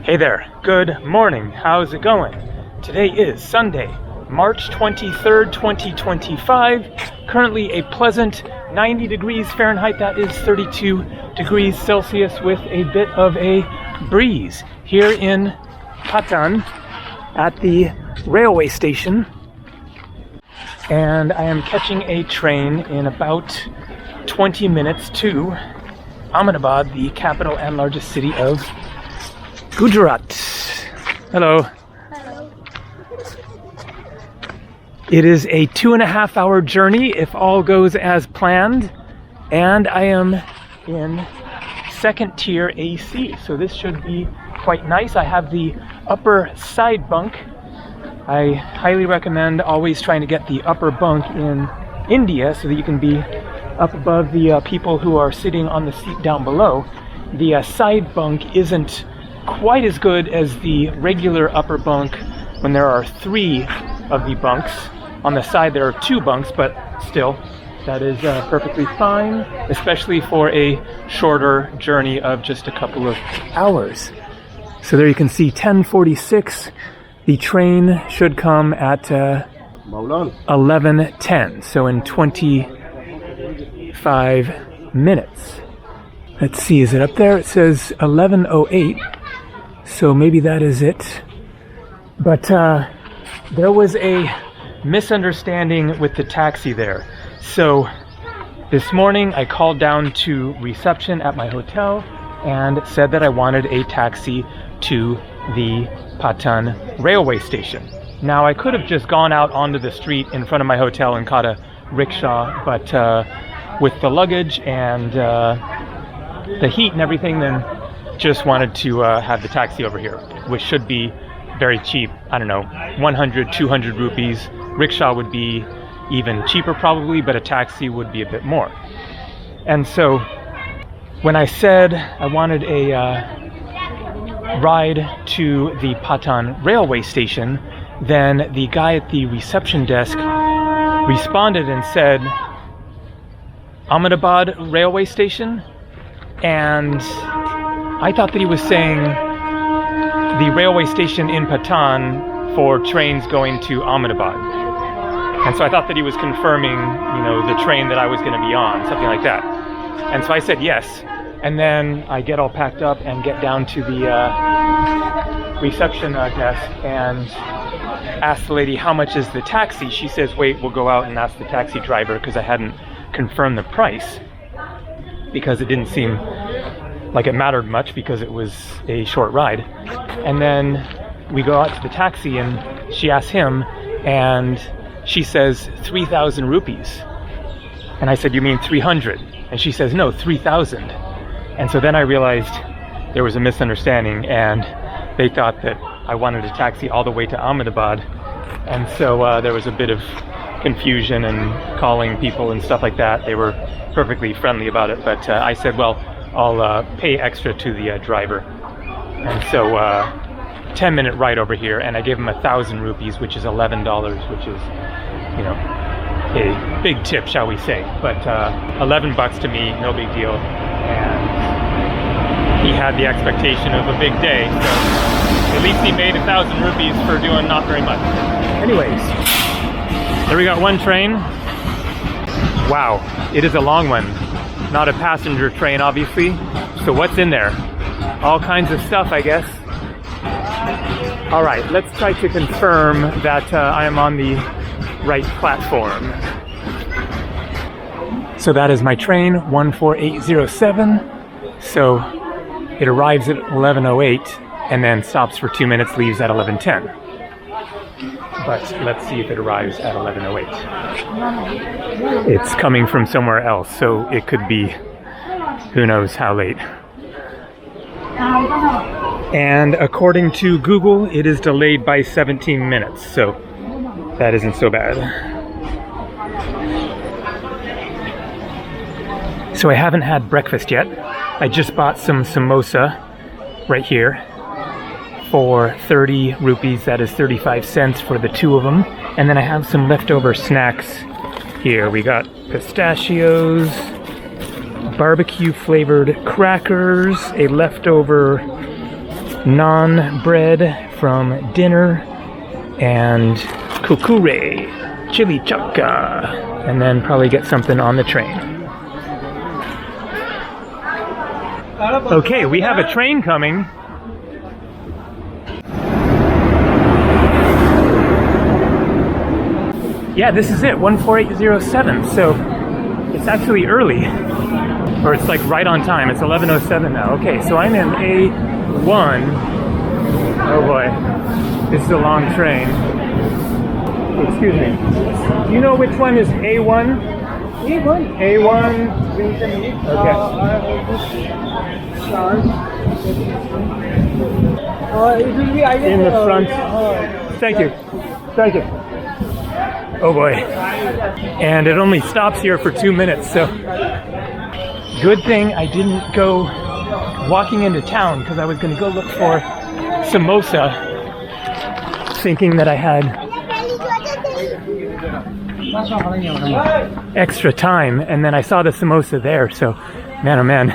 Hey there, good morning, how's it going? Today is Sunday, March 23rd, 2025. Currently a pleasant 90 degrees Fahrenheit, that is 32 degrees Celsius with a bit of a breeze here in Patan at the railway station. And I am catching a train in about 20 minutes to Ahmedabad, the capital and largest city of Gujarat. Hello. Hello. It is a 2.5 hour journey if all goes as planned, and I am in second tier AC, so this should be quite nice. I have the upper side bunk. I highly recommend always trying to get the upper bunk in India so that you can be up above the people who are sitting on the seat down below. The side bunk isn't quite as good as the regular upper bunk when there are 3 of the bunks. On the side there are 2 bunks, but still, that is perfectly fine, especially for a shorter journey of just a couple of hours. So there you can see 10:46. The train should come at 11:10, so in 25 minutes. Let's see, is it up there? It says 11:08. So maybe that is it. But there was a misunderstanding with the taxi there. So this morning I called down to reception at my hotel and said that I wanted a taxi to the Patan railway station. Now I could have just gone out onto the street in front of my hotel and caught a rickshaw, but with the luggage and the heat and everything, then just wanted to have the taxi over here, which should be very cheap. I don't know, 100, 200 rupees. Rickshaw would be even cheaper probably, but a taxi would be a bit more. And so when I said I wanted a ride to the Patan railway station, then the guy at the reception desk responded and said, Ahmedabad railway station? And I thought that he was saying the railway station in Patan for trains going to Ahmedabad. And so I thought that he was confirming, the train that I was going to be on, something like that. And so I said yes. And then I get all packed up and get down to the reception desk and ask the lady, how much is the taxi? She says, wait, we'll go out and ask the taxi driver, because I hadn't confirmed the price, because it didn't seem like it mattered much because it was a short ride. And then we go out to the taxi and she asks him, and she says 3,000 rupees. And I said, you mean 300? And she says, no, 3,000. And so then I realized there was a misunderstanding, and they thought that I wanted a taxi all the way to Ahmedabad. And so there was a bit of confusion and calling people and stuff like that. They were perfectly friendly about it, but I said, well, I'll pay extra to the driver. And so 10-minute ride over here, and I gave him 1,000 rupees, which is $11, which is, a big tip, shall we say. But 11 bucks to me, no big deal. And he had the expectation of a big day, so at least he made 1,000 rupees for doing not very much. Anyways, there we got one train. Wow, it is a long one. Not a passenger train, obviously. So what's in there? All kinds of stuff, I guess. All right, let's try to confirm that I am on the right platform. So that is my train, 14807. So it arrives at 11:08 and then stops for 2 minutes, leaves at 11:10. But let's see if it arrives at 11:08. It's coming from somewhere else, so it could be who knows how late. And according to Google, it is delayed by 17 minutes, so that isn't so bad. So I haven't had breakfast yet. I just bought some samosa right here for 30 rupees, that is 35 cents for the 2 of them. And then I have some leftover snacks here. We got pistachios, barbecue flavored crackers, a leftover naan bread from dinner and kukure, chili chakka, and then probably get something on the train. Okay, we have a train coming. Yeah, this is it, 14807, so it's actually early, or it's like right on time. It's 11:07 now. Okay, so I'm in A1. Oh boy, this is a long train. Excuse me. Do you know which one is A1? A1? A1. Okay. It will be either In the front. Thank you. Thank you. Oh boy. And it only stops here for 2 minutes, so good thing I didn't go walking into town because I was going to go look for samosa, thinking that I had extra time, and then I saw the samosa there, so man oh man,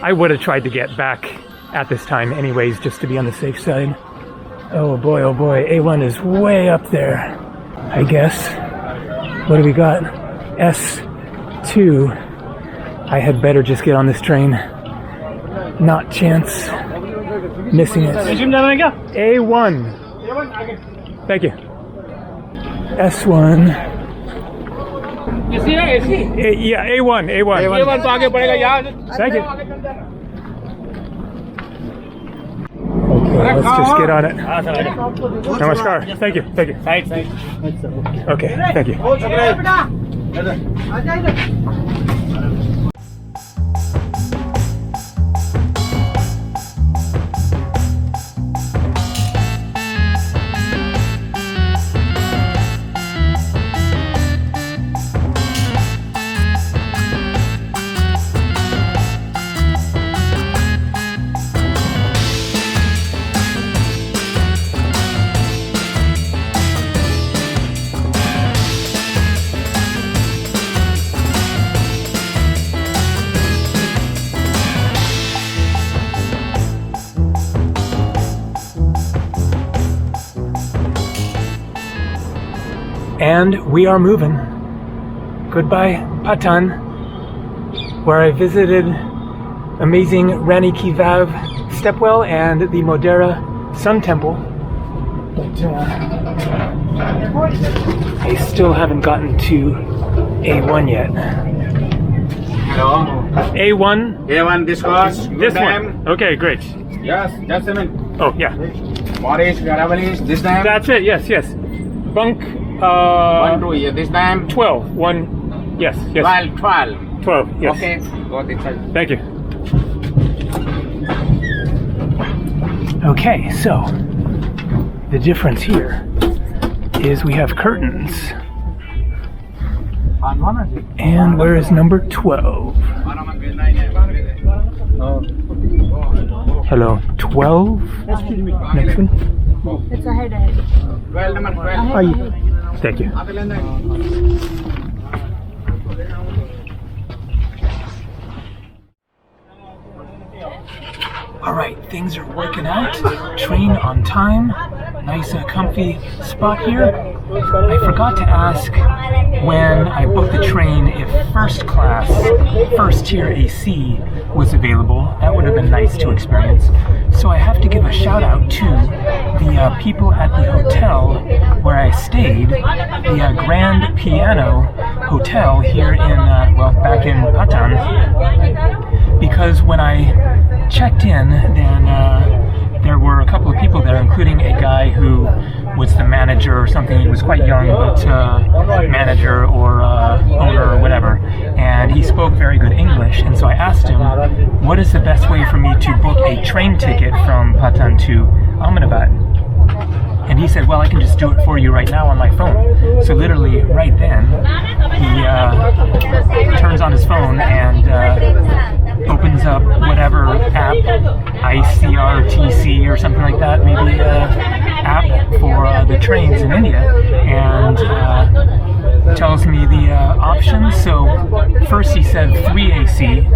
I would have tried to get back at this time anyways, just to be on the safe side. Oh boy, A1 is way up there, I guess. What do we got? S2. I had better just get on this train. Not chance missing it. A1. Thank you. S1. Yeah, A1. Thank you. Okay, let's just get on it. Namaskar. Thank you. Okay, thank you. And we are moving. Goodbye, Patan, where I visited amazing Rani Ki Vav stepwell and the Modera Sun Temple. But I still haven't gotten to A1 yet. Hello. A1? A1, this was This one. Okay, great. Yes, just a minute. Oh, yeah. Morris, Garavalis, this time. That's it, yes. Bunk, 1, 2, yeah, this time. 12. 1, yes. 12, 12, yes. Okay, go this side. Thank you. Okay, so the difference here is we have curtains. And where is number 12? Hello, 12? Next one? It's ahead. 12, number 12. Thank you. Alright, things are working out. Train on time. Nice comfy spot here. I forgot to ask when I booked the train if first class, first tier AC was available. That would have been nice to experience. So I have to give a shout out to the people at the hotel where I stayed, the Grand Piano Hotel here in, back in Patan. Because when I checked in, then there were a couple of people there, including a guy who was the manager or something. He was quite young, but manager or owner or whatever. And he spoke very good English. And so I asked him, what is the best way for me to book a train ticket from Patan to Ahmedabad? And he said, well, I can just do it for you right now on my phone. So literally right then, he turns on his phone and opens up whatever app, ICRTC or something like that, maybe app for the trains in India, and tells me the options. So first he said 3 AC,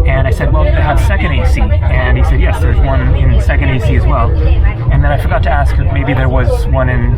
And I said, well, do they have second AC? And he said, yes, there's one in second AC as well. And then I forgot to ask if maybe there was one in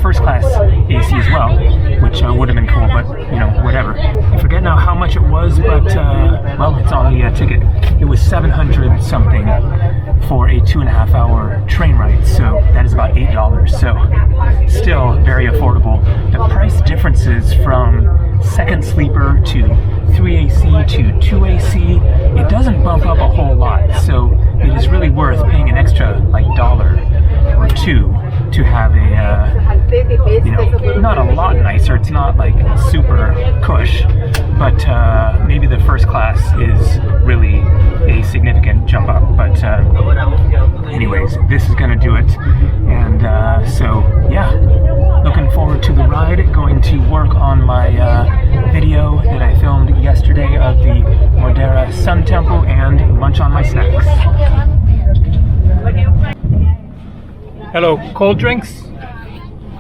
first class AC as well, which would have been cool, but you know, whatever. I forget now how much it was, but well, it's on the ticket. It was 700 something for a 2.5 hour train ride, so that is about $8. So still very affordable. The price differences from second sleeper to 3AC to 2AC, it doesn't bump up a whole lot, so it is really worth paying an extra like $1 or $2 to have a you know, not a lot nicer. It's not like super cush, but maybe the first class is really a significant jump up. But anyways, this is gonna do it, and so yeah, looking forward to the ride. Going to work on my video that I filmed yesterday of the Modera Sun Temple and munch on my snacks. Hello, cold drinks?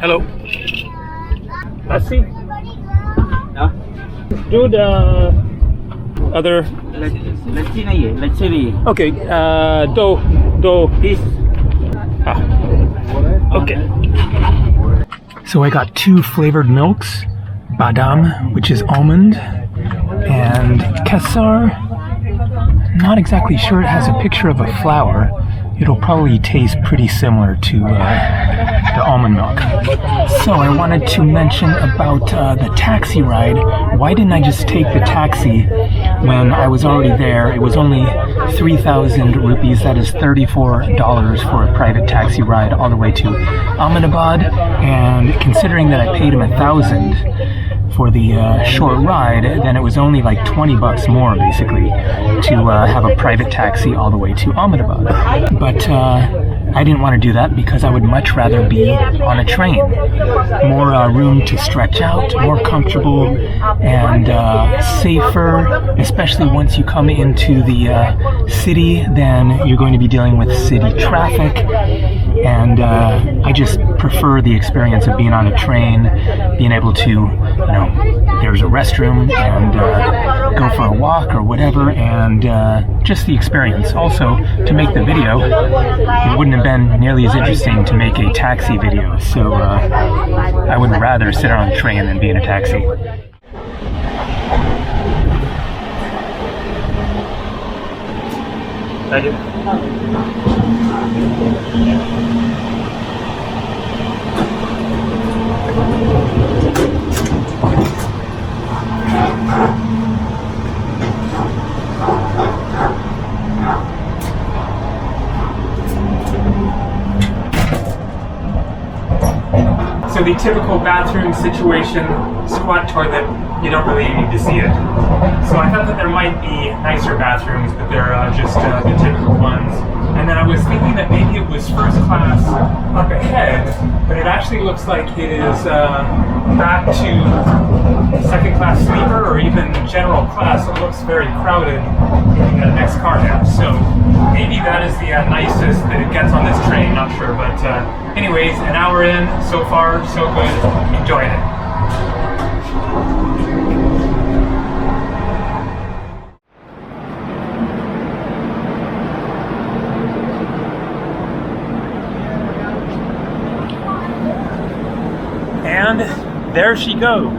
Hello. Let's see. Do the other. Let's see. Okay, do. This. Okay. So I got 2 flavored milks, badam, which is almond, and kesar. Not exactly sure. It has a picture of a flower. It'll probably taste pretty similar to the almond milk. So I wanted to mention about the taxi ride. Why didn't I just take the taxi when I was already there? It was only 3,000 rupees, that is $34 for a private taxi ride all the way to Ahmedabad. And considering that I paid him 1,000 for the short ride, then it was only like 20 bucks more basically to have a private taxi all the way to Ahmedabad. But I didn't want to do that because I would much rather be on a train. More room to stretch out, more comfortable, and safer, especially once you come into the city. Then you're going to be dealing with city traffic, and I just prefer the experience of being on a train, being able to, you know, there's a restroom and go for a walk or whatever, and just the experience. Also, to make the video, it wouldn't have been nearly as interesting to make a taxi video, so I would rather sit on a train than be in a taxi. Thank you. So the typical bathroom situation, squat toilet, you don't really need to see it. So I thought that there might be nicer bathrooms, but they're just the typical ones. And then I was thinking that maybe it was first class up ahead, but it actually looks like it is back to second class sleeper or even general class. It looks very crowded in the next car now. So maybe that is the nicest that it gets on this train, not sure. But anyways, an hour in, so far, so good, enjoying it. And there she goes.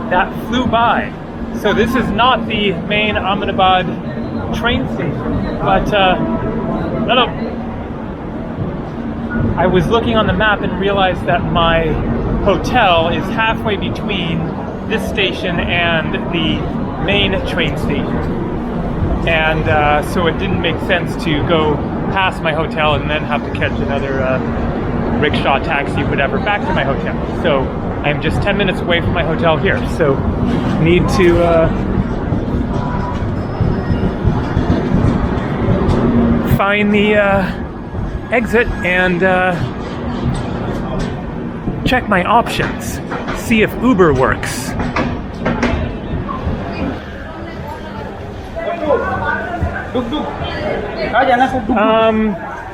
That flew by. So this is not the main Ahmedabad train station, but hello. I was looking on the map and realized that my hotel is halfway between this station and the main train station. And so it didn't make sense to go past my hotel and then have to catch another rickshaw, taxi, whatever, back to my hotel. So I'm just 10 minutes away from my hotel here. So need to find the exit and check my options. See if Uber works.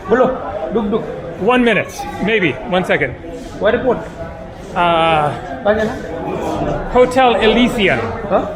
Belum. 1 minute, maybe. 1 second. What report? Hotel Elysian. Huh?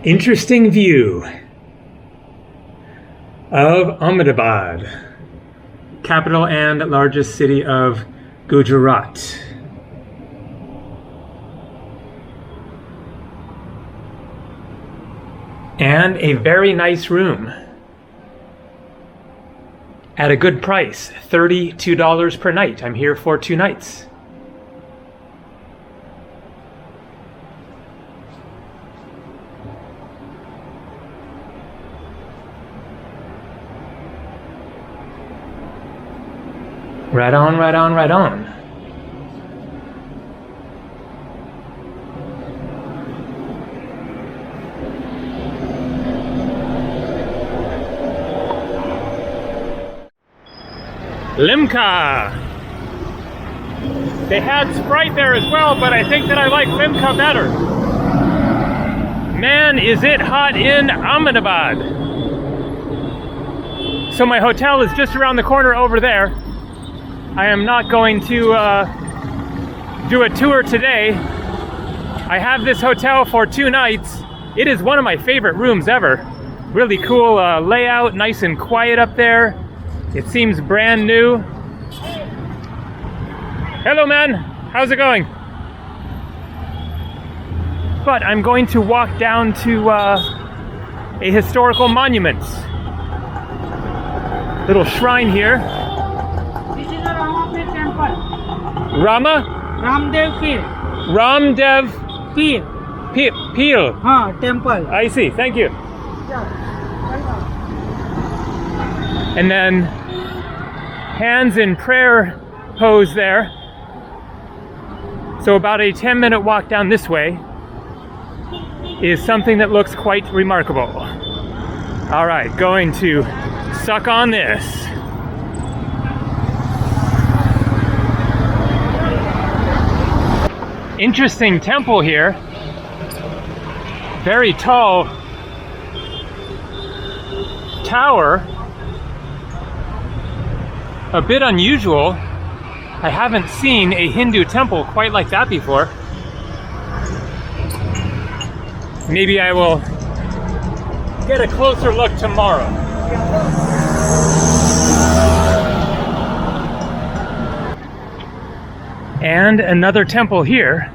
Interesting view of Ahmedabad, capital and largest city of Gujarat. And a very nice room at a good price, $32 per night. I'm here for 2 nights. Right on, right on, right on. Limca. They had Sprite there as well, but I think that I like Limca better. Man, is it hot in Ahmedabad. So my hotel is just around the corner over there. I am not going to do a tour today. I have this hotel for 2 nights. It is one of my favorite rooms ever. Really cool layout, nice and quiet up there. It seems brand new. Hello, man. How's it going? But I'm going to walk down to a historical monument. Little shrine here. This is a Ramapir temple. Rama? Ramdev Pir. Ramdev Pir. Peel. Temple. I see. Thank you. Yeah. And then hands in prayer pose there. So about a 10-minute walk down this way is something that looks quite remarkable. All right, going to suck on this. Interesting temple here. Very tall tower. A bit unusual. I haven't seen a Hindu temple quite like that before. Maybe I will get a closer look tomorrow. And another temple here.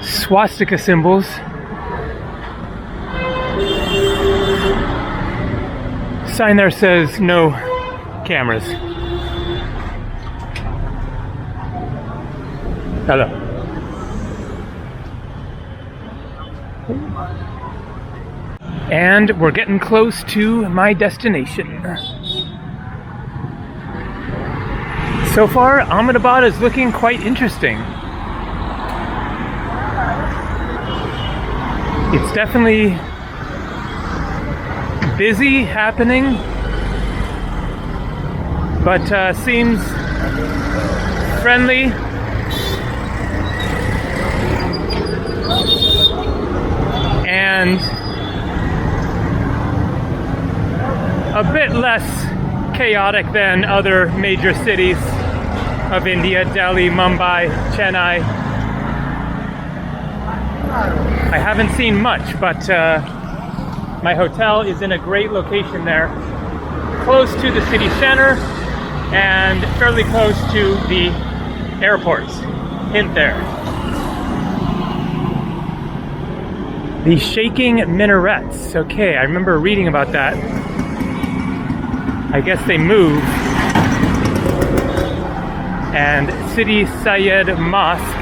Swastika symbols. Sign there says no cameras. Hello. And we're getting close to my destination. So far, Ahmedabad is looking quite interesting. It's definitely busy happening, but seems friendly. And a bit less chaotic than other major cities of India, Delhi, Mumbai, Chennai. I haven't seen much, but my hotel is in a great location there, close to the city center and fairly close to the airport. Hint there. The shaking minarets. Okay, I remember reading about that. I guess they moved. And Sidi Sayed Mosque.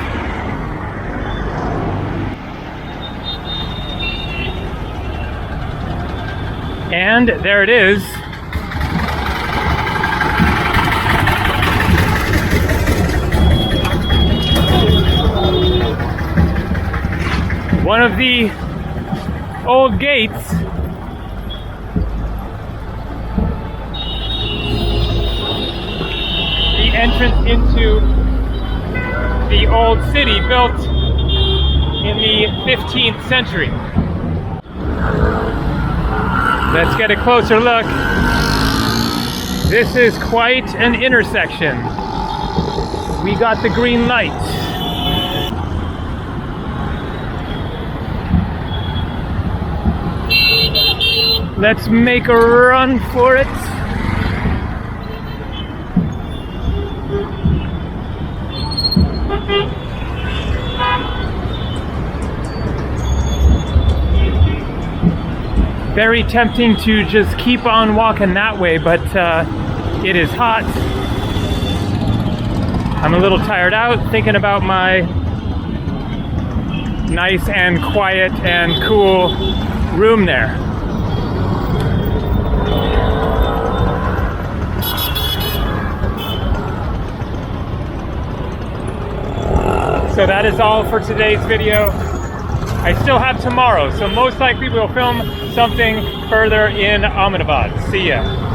And there it is. One of the old gates. The entrance into the old city built in the 15th century. Let's get a closer look. This is quite an intersection. We got the green light. Let's make a run for it. Very tempting to just keep on walking that way, but it is hot. I'm a little tired out thinking about my nice and quiet and cool room there. So that is all for today's video. I still have tomorrow, so most likely we'll film something further in Ahmedabad. See ya.